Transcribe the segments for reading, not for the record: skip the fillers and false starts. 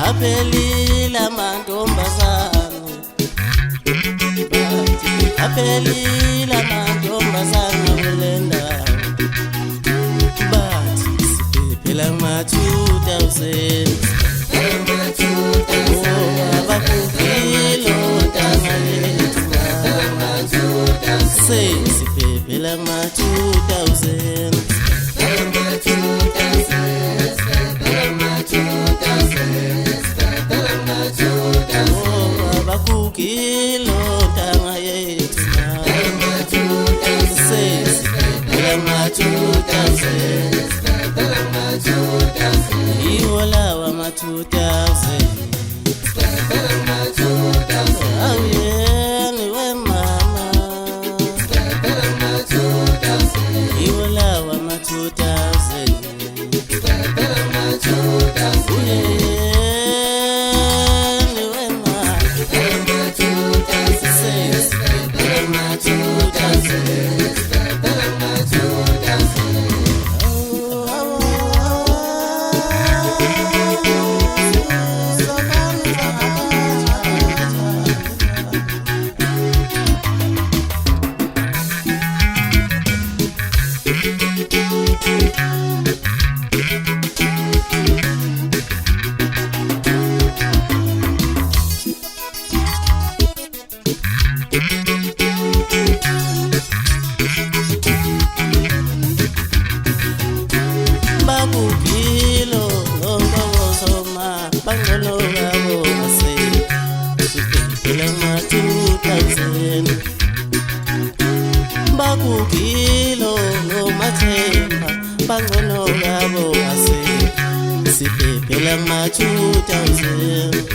Apelila mantombazane, apelila mantombazane kulenda, bathi siphila ma-2000 abakufilo ntanga yethu sesiphephela ma-2000 abakukilo ntanga yethu sesiphephela ma-2000 iwo lawa ma-2000 awuyeni wemama iwo lawa ma-2000 uyeni wemama sesiphephela ma-2000 bakukilo ngokosoma bangcono babo ase siphephela ma-2000 bakukilo nomathemba bangcono babo ase siphephela ma-2000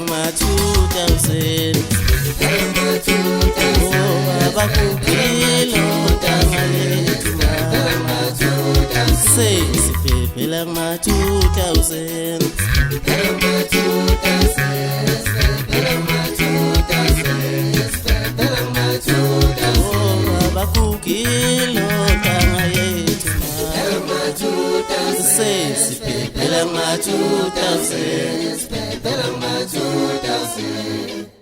ma-2000 abakukilo ntanga yethu sesiphephela ma-2000 abakukilo ntanga yethu sesiphephela ma-2000